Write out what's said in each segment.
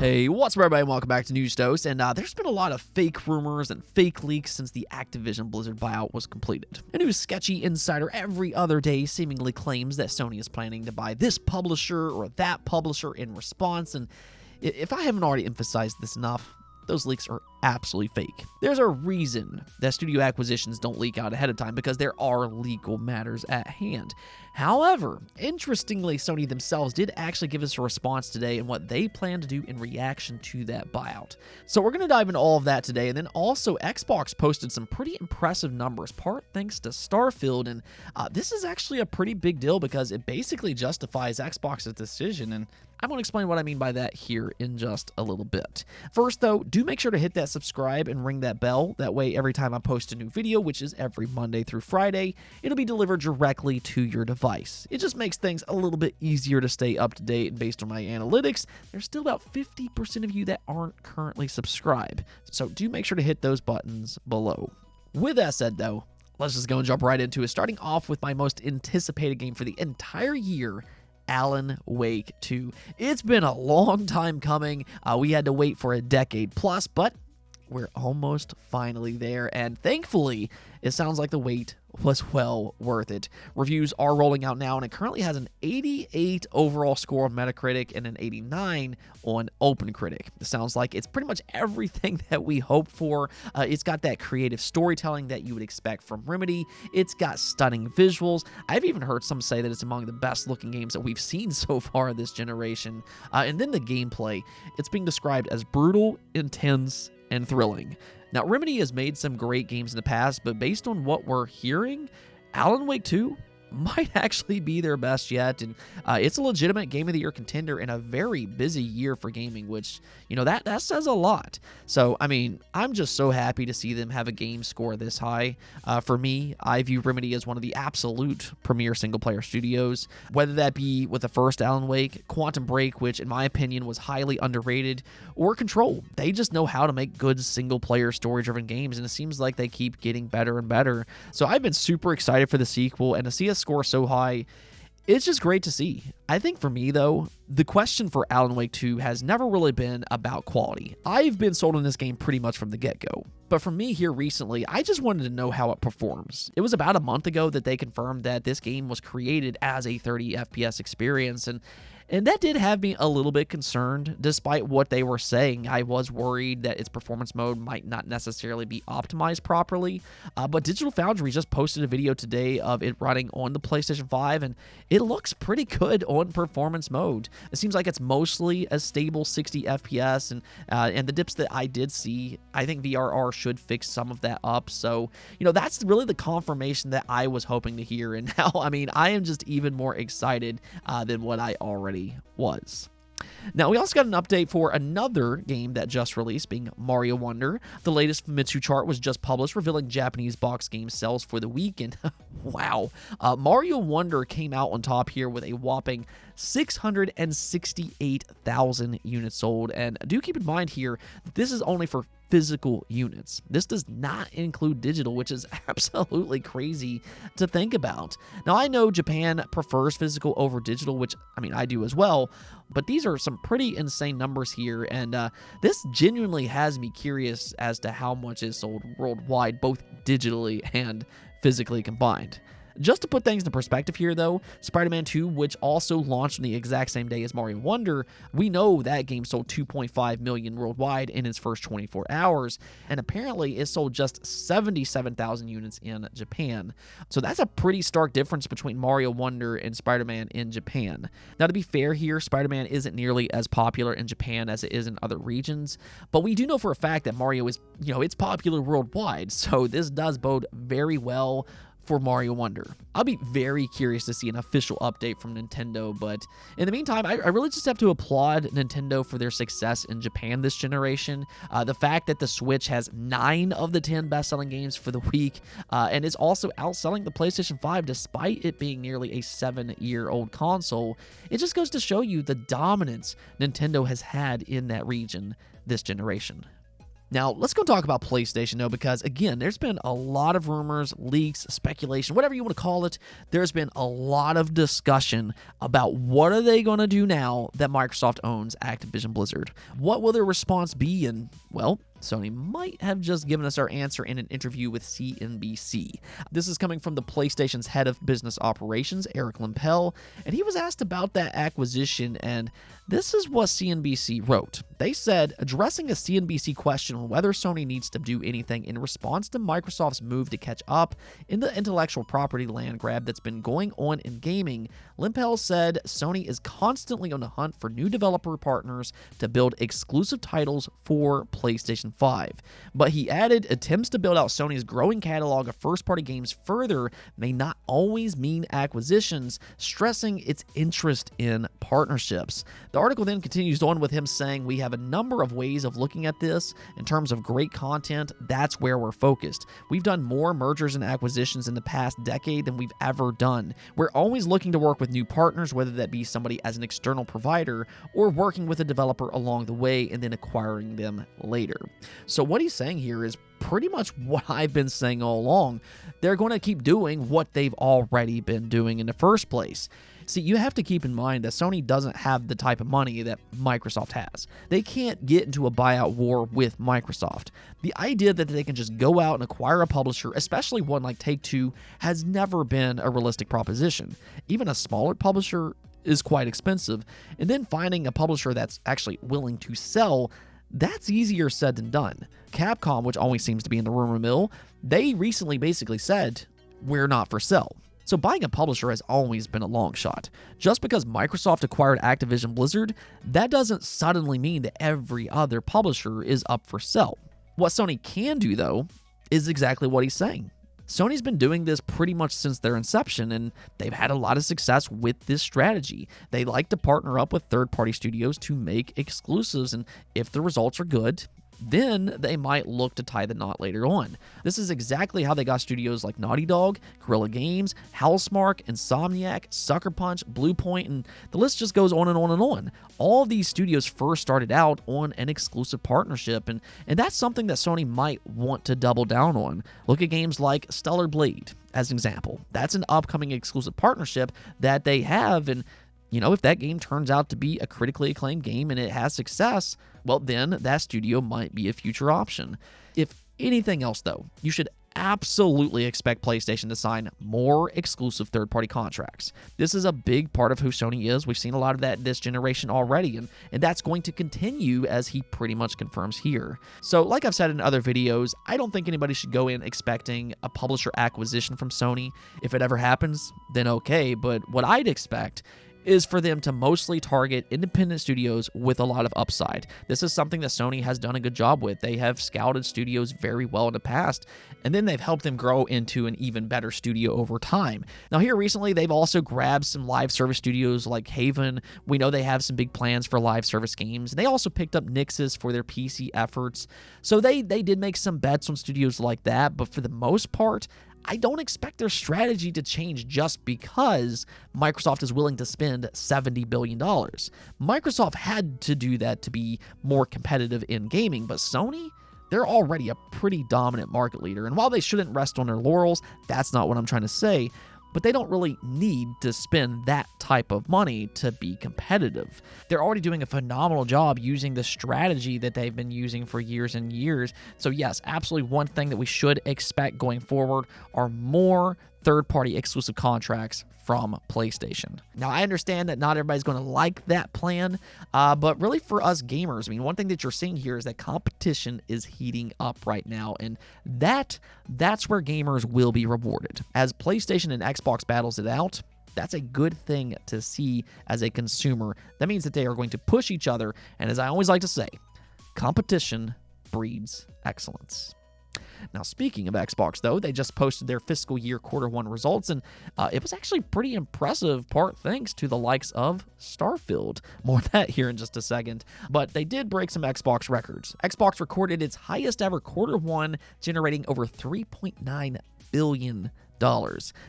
Hey, what's up everybody, welcome back to News Dose, and there's been a lot of fake rumors and fake leaks since the Activision Blizzard buyout was completed. A new sketchy insider every other day seemingly claims that Sony is planning to buy this publisher or that publisher in response, and if I haven't already emphasized this enough, those leaks are absolutely fake. There's a reason that studio acquisitions don't leak out ahead of time, because there are legal matters at hand. However, interestingly, Sony themselves did actually give us a response today and what they plan to do in reaction to that buyout. So we're going to dive into all of that today, and then also Xbox posted some pretty impressive numbers, part thanks to Starfield, and this is actually a pretty big deal because it basically justifies Xbox's decision, and I'm going to explain what I mean by that here in just a little bit. First, though, do make sure to hit that subscribe and ring that bell. That way, every time I post a new video, which is every Monday through Friday, it'll be delivered directly to your device. It just makes things a little bit easier to stay up to date, and based on my analytics, there's still about 50% of you that aren't currently subscribed. So do make sure to hit those buttons below. With that said, though, let's just go and jump right into it, starting off with my most anticipated game for the entire year, Alan Wake 2. It's been a long time coming. We had to wait for a decade plus, but we're almost finally there, and thankfully, it sounds like the wait was well worth it. Reviews are rolling out now, and it currently has an 88 overall score on Metacritic and an 89 on OpenCritic. It sounds like it's pretty much everything that we hoped for. It's got that creative storytelling that you would expect from Remedy. It's got stunning visuals. I've even heard some say that it's among the best looking games that we've seen so far this generation. And then the gameplay. It's being described as brutal, intense, and thrilling. Now, Remedy has made some great games in the past, but based on what we're hearing, Alan Wake 2 might actually be their best yet, and it's a legitimate Game of the Year contender in a very busy year for gaming, which, you know, that says a lot. So, I mean, I'm just so happy to see them have a game score this high. For me, I view Remedy as one of the absolute premier single-player studios, whether that be with the first Alan Wake, Quantum Break, which in my opinion was highly underrated, or Control. They just know how to make good single-player story-driven games, and it seems like they keep getting better and better. So I've been super excited for the sequel, and to see us score so high, it's just great to see. I think for me, though, the question for Alan Wake 2 has never really been about quality. I've been sold on this game pretty much from the get-go. But for me here recently, I just wanted to know how it performs. It was about a month ago that they confirmed that this game was created as a 30 FPS experience, and that did have me a little bit concerned. Despite what they were saying, I was worried that its performance mode might not necessarily be optimized properly. But Digital Foundry just posted a video today of it running on the PlayStation 5, and it looks pretty good on performance mode. It seems like it's mostly a stable 60 FPS, and the dips that I did see, I think VRR should fix some of that up. So, you know, that's really the confirmation that I was hoping to hear. And now, I mean, I am just even more excited than what I already was. Now, we also got an update for another game that just released, being Mario Wonder. The latest Famitsu chart was just published, revealing Japanese box game sales for the week, and wow. Mario Wonder came out on top here with a whopping 668,000 units sold, and do keep in mind here, this is only for physical units. This does not include digital, which is absolutely crazy to think about. Now, I know Japan prefers physical over digital, which, I mean, I do as well, but these are some pretty insane numbers here, and this genuinely has me curious as to how much is sold worldwide, both digitally and physically combined. Just to put things into perspective here, though, Spider-Man 2, which also launched on the exact same day as Mario Wonder, we know that game sold 2.5 million worldwide in its first 24 hours, and apparently it sold just 77,000 units in Japan. So that's a pretty stark difference between Mario Wonder and Spider-Man in Japan. Now, to be fair here, Spider-Man isn't nearly as popular in Japan as it is in other regions, but we do know for a fact that Mario is, you know, it's popular worldwide, so this does bode very well for Mario Wonder. I'll be very curious to see an official update from Nintendo, but in the meantime, I really just have to applaud Nintendo for their success in Japan this generation. The fact that the Switch has 9 of the 10 best-selling games for the week, and is also outselling the PlayStation 5 despite it being nearly a 7-year-old console, it just goes to show you the dominance Nintendo has had in that region this generation. Now, let's go talk about PlayStation, though, because, again, there's been a lot of rumors, leaks, speculation, whatever you want to call it. There's been a lot of discussion about what are they going to do now that Microsoft owns Activision Blizzard. What will their response be? And, well, Sony might have just given us our answer in an interview with CNBC. This is coming from the PlayStation's head of business operations, Eric Lempel, and he was asked about that acquisition, and this is what CNBC wrote. They said, addressing a CNBC question on whether Sony needs to do anything in response to Microsoft's move to catch up in the intellectual property land grab that's been going on in gaming, Lempel said Sony is constantly on the hunt for new developer partners to build exclusive titles for PlayStation 5. But he added, attempts to build out Sony's growing catalog of first-party games further may not always mean acquisitions, stressing its interest in partnerships. The article then continues on with him saying, we have a number of ways of looking at this. In terms of great content, that's where we're focused. We've done more mergers and acquisitions in the past decade than we've ever done. We're always looking to work with new partners, whether that be somebody as an external provider or working with a developer along the way and then acquiring them later. So what he's saying here is pretty much what I've been saying all along. They're going to keep doing what they've already been doing in the first place. See, you have to keep in mind that Sony doesn't have the type of money that Microsoft has. They can't get into a buyout war with Microsoft. The idea that they can just go out and acquire a publisher, especially one like Take-Two, has never been a realistic proposition. Even a smaller publisher is quite expensive, and then finding a publisher that's actually willing to sell, that's easier said than done. Capcom, which always seems to be in the rumor mill, they recently basically said, we're not for sale. So buying a publisher has always been a long shot. Just because Microsoft acquired Activision Blizzard, that doesn't suddenly mean that every other publisher is up for sale. What Sony can do, though, is exactly what he's saying. Sony's been doing this pretty much since their inception, and they've had a lot of success with this strategy. They like to partner up with third-party studios to make exclusives, and if the results are good, then they might look to tie the knot later on. This is exactly how they got studios like Naughty Dog, Guerrilla Games, Housemarque, Insomniac, Sucker Punch, Bluepoint, and the list just goes on and on and on. All of these studios first started out on an exclusive partnership, and that's something that Sony might want to double down on. Look at games like Stellar Blade as an example. That's an upcoming exclusive partnership that they have, and if that game turns out to be a critically acclaimed game and it has success, well, then that studio might be a future option. If anything else, though, you should absolutely expect PlayStation to sign more exclusive third-party contracts. This is a big part of who Sony is. We've seen a lot of that this generation already, and that's going to continue as he pretty much confirms here. So, like I've said in other videos, I don't think anybody should go in expecting a publisher acquisition from Sony. If it ever happens, then okay, but what I'd expect is for them to mostly target independent studios with a lot of upside. This is something that Sony has done a good job with. They have scouted studios very well in the past, and then they've helped them grow into an even better studio over time. Now here recently, they've also grabbed some live service studios like Haven. We know they have some big plans for live service games. They also picked up Nixxes for their PC efforts. So they did make some bets on studios like that, but for the most part, I don't expect their strategy to change just because Microsoft is willing to spend $70 billion. Microsoft had to do that to be more competitive in gaming, but Sony, they're already a pretty dominant market leader. And while they shouldn't rest on their laurels, that's not what I'm trying to say, but they don't really need to spend that type of money to be competitive. They're already doing a phenomenal job using the strategy that they've been using for years and years. So yes, absolutely one thing that we should expect going forward are more third-party exclusive contracts from PlayStation. Now, I understand that not everybody's going to like that plan, but really for us gamers, I mean, one thing that you're seeing here is that competition is heating up right now, and that's where gamers will be rewarded. As PlayStation and Xbox battles it out, that's a good thing to see as a consumer. That means that they are going to push each other, and as I always like to say, competition breeds excellence. Now, speaking of Xbox, though, they just posted their fiscal year Q1 results, and it was actually pretty impressive, part thanks to the likes of Starfield. More on that here in just a second. But they did break some Xbox records. Xbox recorded its highest ever Q1, generating over $3.9 billion.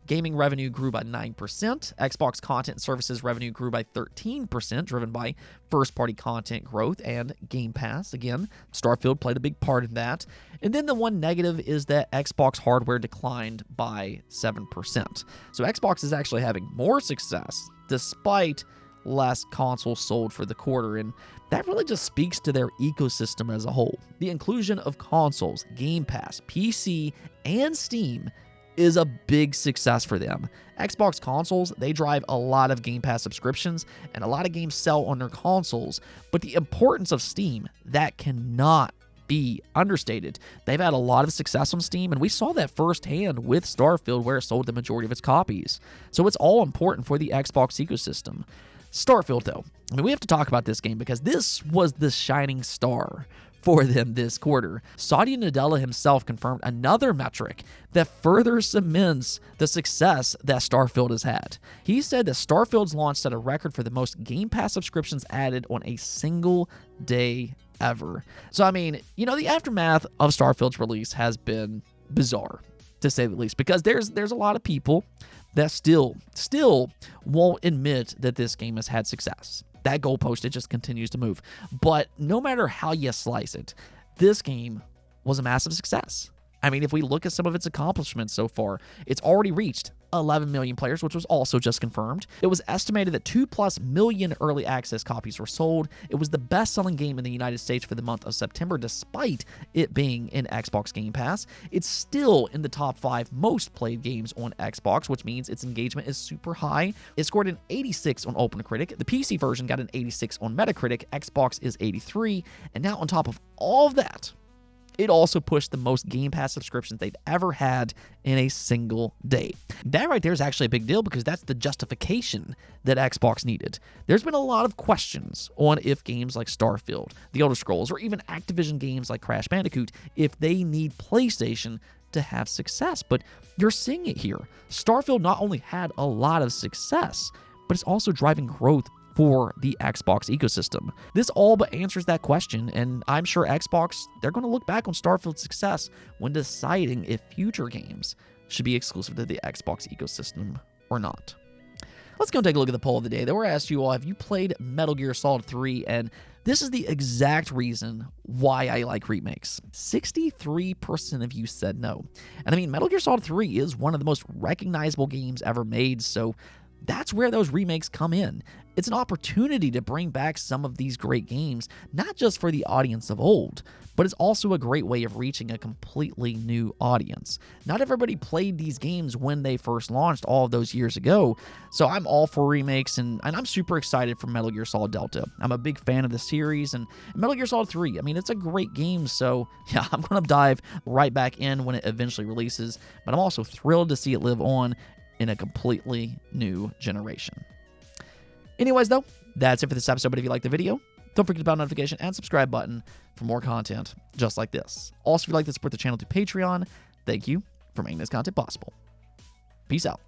Gaming revenue grew by 9%. Xbox content and services revenue grew by 13%, driven by first-party content growth and Game Pass. Again, Starfield played a big part in that. And then the one negative is that Xbox hardware declined by 7%. So Xbox is actually having more success despite less consoles sold for the quarter, and that really just speaks to their ecosystem as a whole. The inclusion of consoles, Game Pass, PC, and Steam is a big success for them. Xbox consoles, they drive a lot of Game Pass subscriptions, and a lot of games sell on their consoles, but the importance of Steam, that cannot be understated. They've had a lot of success on Steam, and we saw that firsthand with Starfield, where it sold the majority of its copies. So it's all important for the Xbox ecosystem. Starfield, though, I mean, we have to talk about this game because this was the shining star for them this quarter. Satya Nadella himself confirmed another metric that further cements the success that Starfield has had. He said that Starfield's launch set a record for the most Game Pass subscriptions added on a single day ever. So, I mean, you know, the aftermath of Starfield's release has been bizarre, to say the least, because there's a lot of people that still won't admit that this game has had success. That goalpost, it just continues to move. But no matter how you slice it, this game was a massive success. I mean, if we look at some of its accomplishments so far, it's already reached 11 million players, which was also just confirmed. It was estimated that 2+ million early access copies were sold. It was the best-selling game in the United States for the month of September, despite it being in Xbox Game Pass. It's still in the top 5 most played games on Xbox, which means its engagement is super high. It scored an 86 on OpenCritic. The PC version got an 86 on Metacritic. Xbox is 83. And now on top of all of that, it also pushed the most Game Pass subscriptions they've ever had in a single day. That right there is actually a big deal because that's the justification that Xbox needed. There's been a lot of questions on if games like Starfield, The Elder Scrolls, or even Activision games like Crash Bandicoot, if they need PlayStation to have success. But you're seeing it here. Starfield not only had a lot of success, but it's also driving growth for the Xbox ecosystem. This all but answers that question, and I'm sure Xbox, they're going to look back on Starfield's success when deciding if future games should be exclusive to the Xbox ecosystem or not. Let's go and take a look at the poll of the day. They were asked you all, have you played Metal Gear Solid 3? And this is the exact reason why I like remakes. 63% of you said no. And I mean, Metal Gear Solid 3 is one of the most recognizable games ever made, so that's where those remakes come in. It's an opportunity to bring back some of these great games, not just for the audience of old, but it's also a great way of reaching a completely new audience. Not everybody played these games when they first launched all of those years ago, so I'm all for remakes, and I'm super excited for Metal Gear Solid Delta. I'm a big fan of the series, and Metal Gear Solid 3, I mean, it's a great game, so yeah, I'm going to dive right back in when it eventually releases, but I'm also thrilled to see it live on in a completely new generation. Anyways, though, that's it for this episode. But if you liked the video, don't forget the bell notification and subscribe button for more content just like this. Also, if you'd like to support the channel through Patreon, thank you for making this content possible. Peace out.